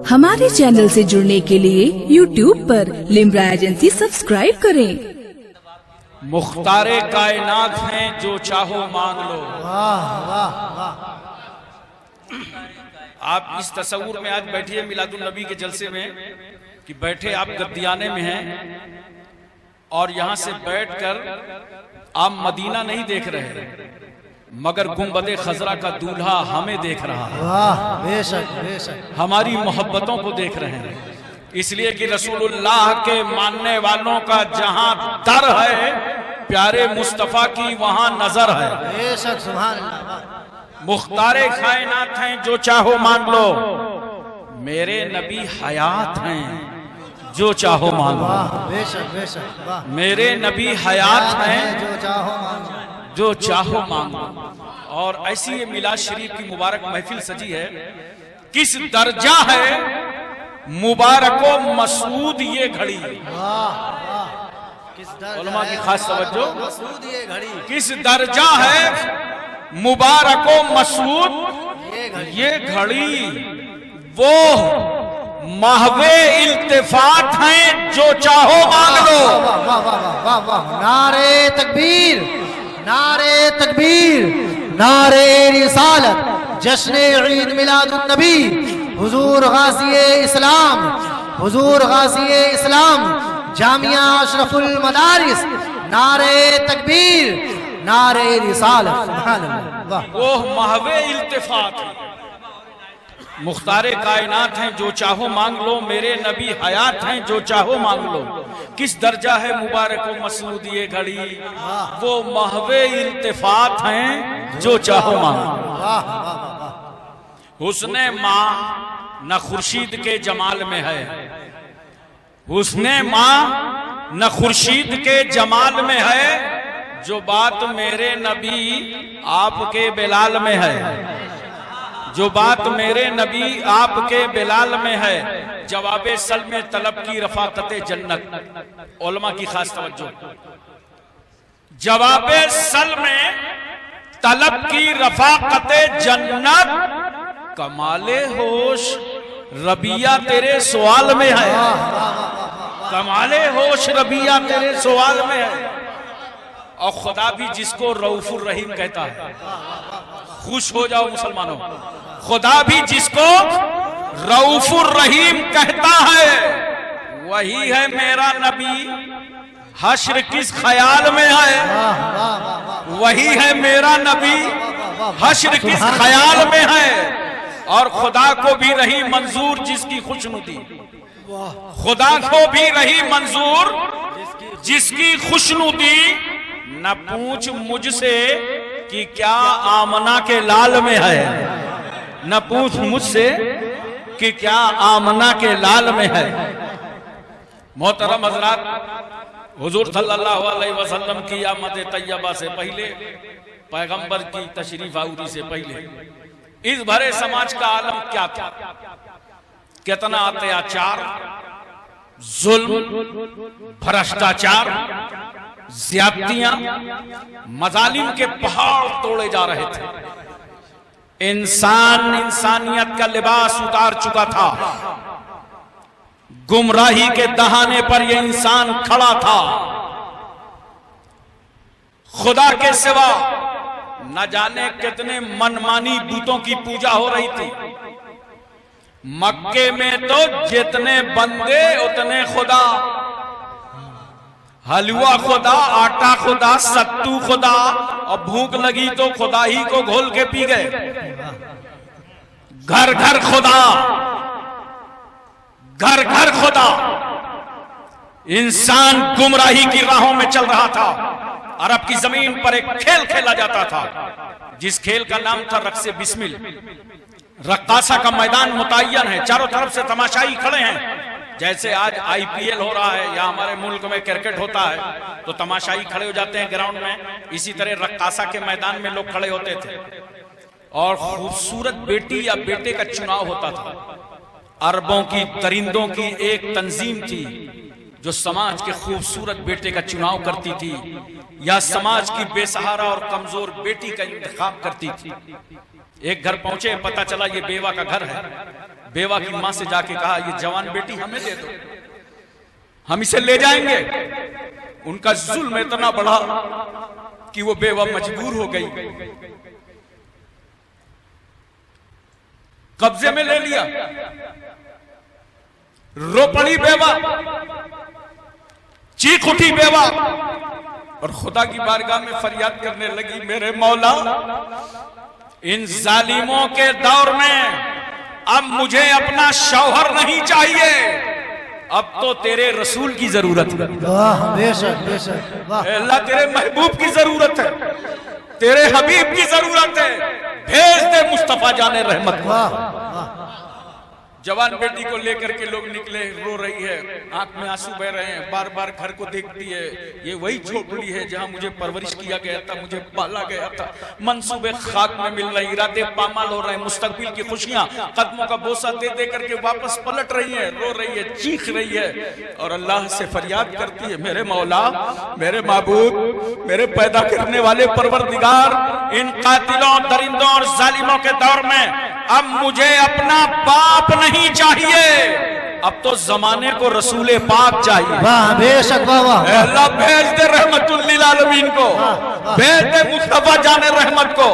हमारे चैनल से जुड़ने के लिए YouTube पर लिम्रा एजेंसी सब्सक्राइब करें। मुख्तारे कायनात हैं जो चाहो मांग लो। वाह वाह वाह। आप इस तस्वुर में आज बैठिए मिलादुन नबी के जलसे में कि बैठे आप गद्दियाने में हैं और यहाँ से बैठकर आप मदीना नहीं देख रहे मगर गुंबदे खजरा का दूल्हा हमें देख रहा है। वाह बेशक बेशक। हमारी मोहब्बतों को देख रहे हैं, इसलिए कि रसूलुल्लाह के मानने वालों का जहां दर है प्यारे मुस्तफा की वहां नजर है। बेशक सुभान अल्लाह। मुख्तारे कायनात हैं जो चाहो मांग लो, मेरे नबी हयात हैं जो चाहो मांग लो। बेशक बेशक वाह। मेरे नबी हयात हैं जो चाहो मांगो। जो चाहो मांगो। और ऐसी ये मिलाद शरीफ की मुबारक महफिल सजी है। किस दर्जा है मुबारको मसूद ये घड़ी। उलमा की खास तवज्जो। मसूद ये घड़ी। किस दर्जा है मुबारको मसूद ये घड़ी। वो महवे इल्तिफात हैं जो चाहो मांग लो। वाह वाह वाह वाह वाह। नारे तकबीर, नारे तकबीर, नारे रिसालत, जश्न ईद मिलादुन नबी, हुजूर गाज़ी इस्लाम, हुजूर गाज़ी इस्लाम, जामिया अशरफुल मदारिस, नारे तकबीर, नारे रिसालत। सुभान अल्लाह। वाह। वो महवे इल्तिफात है। मुख्तारे कायनात हैं जो चाहो मांग लो, मेरे नबी हयात हैं जो चाहो मांग लो। किस दर्जा है मुबारक मसूद ये घड़ी। वो महवे इल्तिफात हैं जो चाहो मांग लो। हुस्ने माँ न खुर्शीद के जमाल में है, हुस्ने माँ न खुर्शीद के जमाल में है, जो बात मेरे नबी आपके बिलाल में है, जो बात मेरे नबी आपके बिलाल में है। जवाबे सल में तलब की रफाकत जन्नत। उलमा की खास तवज्जो। जवाबे सल में तलब की रफाकत जन्नत। कमाले होश रबिया तेरे सवाल में है, कमाले होश रबिया तेरे सवाल में है। और खुदा भी जिसको रऊफुर रहीम कहता है, खुश हो जाओ मुसलमानों, खुदा भी जिसको रऊफुर रहीम कहता है वही है मेरा नबी। हश्र किस ख्याल में है, वही है मेरा नबी। हश्र किस ख्याल में है। और खुदा को भी रही मंजूर जिसकी खुशनुदी, खुदा को भी रही मंजूर जिसकी खुशनुदी। न पूछ मुझसे कि क्या आमना के लाल में है, न पूछ मुझसे कि क्या आमना के लाल में है। मोहतरम हजरात, हुजूर सल्लल्लाहु अलैहि वसल्लम की आमद तैयबा से पहले, पैगंबर की तशरीफ आउरी से पहले इस भरे समाज का आलम क्या था। कितना अत्याचार, जुल्म, भ्रष्टाचार, ज्यादतियां, मजालिम के पहाड़ तोड़े जा रहे थे। इंसान इंसानियत का लिबास उतार चुका था। गुमराही के दहाने पर यह इंसान खड़ा था। खुदा के सिवा न जाने कितने मनमानी बूतों की पूजा हो रही थी। मक्के में तो जितने बंदे उतने खुदा, हलवा खुदा, आटा खुदा, सत्तू खुदा, और भूख लगी तो खुदा ही को घोल के पी गए। घर घर खुदा, घर घर खुदा। इंसान गुमराही की राहों में चल रहा था। अरब की जमीन पर एक खेल खेला जाता था जिस खेल का नाम था रक्से बिस्मिल। रक्कासा का मैदान मुतय्यन है, चारों तरफ से तमाशाई खड़े हैं। जैसे आज IPL हो रहा है या हमारे मुल्क में क्रिकेट होता है तो तमाशाई खड़े हो जाते हैं ग्राउंड में, इसी तरह रक्कासा के मैदान में लोग खड़े होते थे और खूबसूरत बेटी या बेटे का चुनाव होता था। अरबों की दरिंदों की एक तंजीम थी जो समाज के खूबसूरत बेटे का चुनाव करती थी या समाज की बेसहारा और कमजोर बेटी का इंतखाब करती थी। एक घर पहुंचे, पता चला ये बेवा का घर है। बेवा की मां से जाके कहा, ये जवान बेटी हमें दे दो, हम इसे ले जाएंगे। उनका जुल्म इतना बढ़ा कि वो बेवा मजबूर हो गई, कब्जे में ले लिया। रो पड़ी बेवा, चीख उठी बेवा और खुदा की बारगाह में फरियाद करने लगी, मेरे मौला, इन जालिमों के दौर में अब मुझे अपना शौहर नहीं चाहिए, अब तो तेरे रसूल की जरूरत है। वाह, बेशक बेशक, वाह अल्लाह, तेरे महबूब की जरूरत है, तेरे हबीब की जरूरत है, भेज दे मुस्तफा जाने रहमत को। वाह वाह। जवान बेटी को लेकर के लोग निकले, रो रही है, आंख में आंसू बह रहे हैं, बार बार घर को देखती है। ये वही झोपड़ी है जहां मुझे परवरिश किया गया था, मुझे पाला गया था। मंसूबे खाक में मिल रही, इरादे पामाल हो रहे हैं, मुस्तकबिल की खुशियां कदमों का बोसा दे दे करके वापस पलट रही है, रो रही है, चीख रही है और अल्लाह से फरियाद करती है, मेरे मौला, मेरे महबूब, मेरे पैदा करने वाले परवरदिगार, इन कातिलों, दरिंदों और जालिमों के दौर में अब मुझे अपना बाप नहीं चाहिए, अब तो जमाने को रसूले पाक चाहिए। वाह, बेशक, वाह वाह। अल्लाह, भेज दे रहमतुल लिल आलमीन को, भेज दे मुस्तफा जाने रहमत को।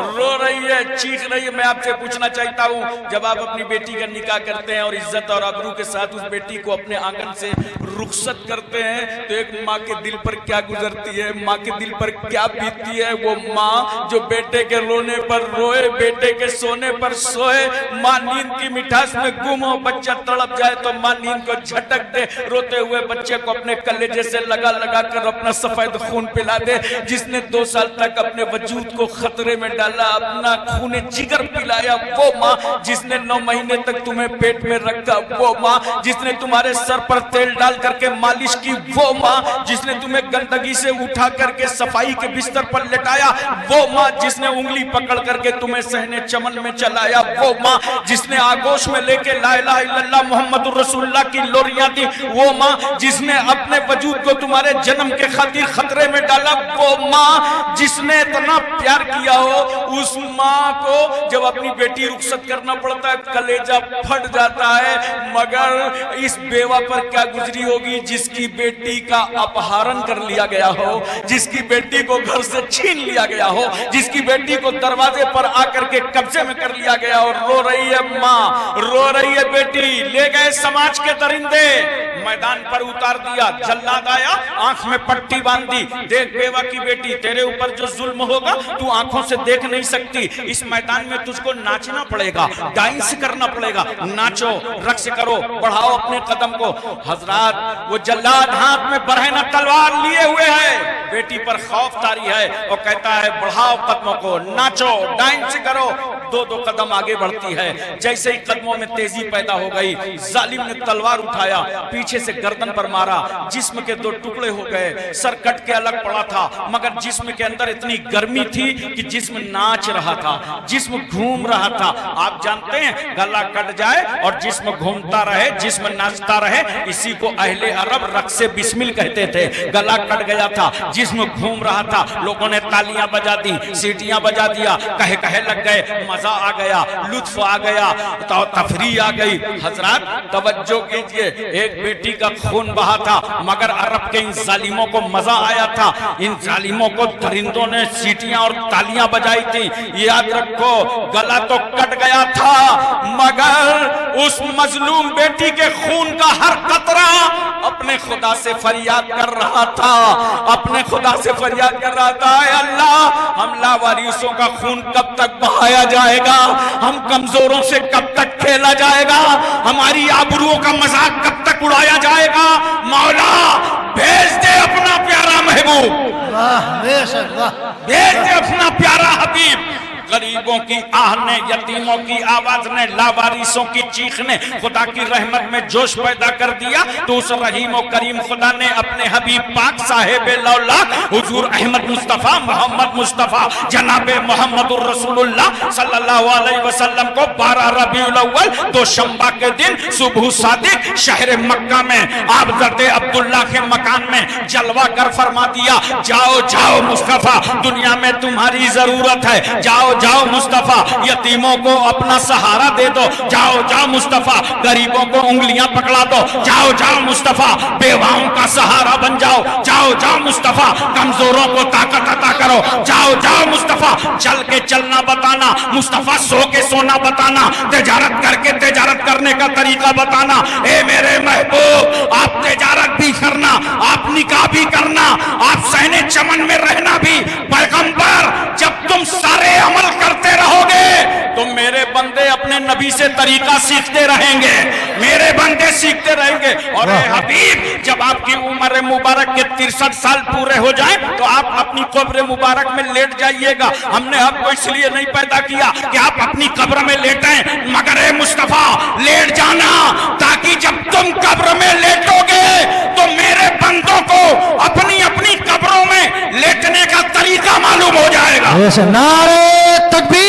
रो रही है, चीख रही है। मैं आपसे पूछना चाहता हूँ, जब आप अपनी बेटी का निकाह करते हैं और इज्जत और अबरू के साथ उस बेटी को अपने आंगन से रुखसत करते हैं, तो एक माँ के दिल पर क्या गुजरती है, माँ के दिल पर क्या बीतती है? वो माँ जो बेटे के रोने पर रोए, बेटे के सोने पर सोए, माँ नींद की मिठास में गुम हो, बच्चा तड़प जाए तो माँ नींद को झटक दे, रोते हुए बच्चे को अपने कलेजे से लगा लगा कर अपना सफेद खून पिला दे। जिसने 2 साल तक अपने वजूद को खतरे में डाला, अपना खूने जिगर पिलाया, वो माँ जिसने 9 महीने तक तुम्हें पेट में रखा, वो माँ जिसने तुम्हारे सर पर तेल डाल करके मालिश की, वो माँ जिसने तुम्हें गंदगी से उठा करके सफाई के बिस्तर पर लेटाया, वो माँ जिसने उंगली पकड़ करके तुम्हें सहने चमन में चलाया, वो माँ जिसने आगोश में लेके ला इलाहा इल्लल्लाह मुहम्मद रसूलुल्लाह की लोरियां दी, वो माँ जिसने अपने वजूद को तुम्हारे जन्म के खातिर खतरे में डाला, वो माँ जिसने इतना प्यार किया हो, उस माँ को जब अपनी बेटी रुखसत करना पड़ता है कलेजा फट जाता है। मगर इस बेवा पर क्या गुजरी होगी जिसकी बेटी का अपहरण कर लिया गया हो, जिसकी बेटी को घर से छीन लिया गया हो, जिसकी बेटी को दरवाजे पर आकर के कब्जे में कर लिया गया और रो रही है माँ, रो रही है बेटी। ले गए समाज के दरिंदे, मैदान पर उतार दिया, जल्लाद आया, आंख में पट्टी बांध दी, देख बेवा की बेटी, तेरे ऊपर जो जुल्म होगा तू आंखों से देख नहीं सकती, इस मैदान में तुझको नाचना पड़ेगा, डांस करना पड़ेगा, नाचो, रक्स करो, बढ़ाओ अपने कदम को। हजरात, वो जल्लाद हाथ में बरहना तलवार लिए हुए है, बेटी पर खौफ तारी है और कहता है बढ़ाओ कदमों को, नाचो, डांस करो। 2-2 कदम आगे बढ़ती है, जैसे ही कदमों में तेजी पैदा हो गई, जालिम ने तलवार उठाया, पीछे से गर्दन पर मारा, जिस्म के 2 टुकड़े हो गए, सर कट के अलग पड़ा था, मगर जिस्म के अंदर इतनी गर्मी थी कि जिस्म नाच रहा था, जिस्म घूम रहा था। आप जानते हैं, गला कट जाए और जिस्म घूमता रहे, जिस्म नाचता रहे, इसी को अहले अरब रक्से बिस्मिल कहते थे। गला कट गया था, जिस्म घूम रहा था, लोगों ने तालियां बजा दी, सीटियां बजा दिया, कहे कहे लग गए, मजा आ गया, लुत्फ आ गया, तो तफरी आ गई। हजरात, तवज्जो कीजिए, एक बेटी का खून बहा था, मगर अरब के इन जालिमों को मजा आया था, इन जालिमों को दरिंदों ने सीटियां और तालियां बजाई थी। याद रखो, गला तो कट गया था, मगर उस मजलूम बेटी के खून का हर कतरा अपने खुदा से फरियाद कर रहा था, अपने खुदा से फरियाद कर रहा था, अल्लाह, हम लावारिसों का खून कब तक बहाया जाएगा, हम कमजोरों से कब तक खेला जाएगा, हमारी आबरूओं का मजाक कब तक उड़ाया जाएगा। मौला, भेज दे अपना प्यारा महबूब, वाह, बेशक, वाह, भेज दे अपना प्यारा हबीब, गरीबों की आह ने, यतीमों की आवाज ने, लावारिसों की चीख ने खुदा की रहमत में जोश पैदा कर दिया। तो उस रहीम और करीम खुदा ने अपने हबीब पाक साहिब लौला हुजूर अहमद मुस्तफा मोहम्मद मुस्तफा जनाबे मोहम्मदुर रसूलुल्लाह सल्लल्लाहु अलैहि वसल्लम को 12 रबीउल अव्वल दोशंबा के दिन सुबह सादिक शहर मक्का में आप हज़रत अब्दुल्ला के मकान में जलवा कर फरमा दिया, जाओ जाओ मुस्तफा, दुनिया में तुम्हारी जरूरत है, जाओ जाओ मुस्तफा, यतीमों को अपना सहारा दे दो, जाओ जाओ मुस्तफा, गरीबों को उंगलियां पकड़ा दो, जाओ जाओ मुस्तफा, बेवाओं का सहारा बन जाओ, जाओ जाओ मुस्तफा, कमजोरों को ताकत अता करो, जाओ जाओ मुस्तफा, चल के चलना बताना, मुस्तफा सो के सोना बताना, तिजारत करके तिजारत करने का तरीका बताना। ए मेरे महबूब, आप तिजारत भी करना, आप निकाह भी करना, आप सहने चमन में रहना भी। पैगंबर, जब तुम सारे अमल करते रहोगे तो मेरे बंदे अपने नबी से तरीका सीखते रहेंगे, मेरे बंदे सीखते रहेंगे। और ए हबीब, जब आपकी उम्र मुबारक के 63 साल पूरे हो जाए तो आप अपनी कब्र मुबारक में लेट जाइएगा। हमने आपको इसलिए नहीं पैदा किया कि आप अपनी कब्र में लेटें, मगर ए मुस्तफा लेट जाना, ताकि जब तुम कब्र में लेटोगे तो मेरे बंदों को अपनी अपनी कब्रों में लेटने का तरीका मालूम हो जाएगा। नारे तकबीर।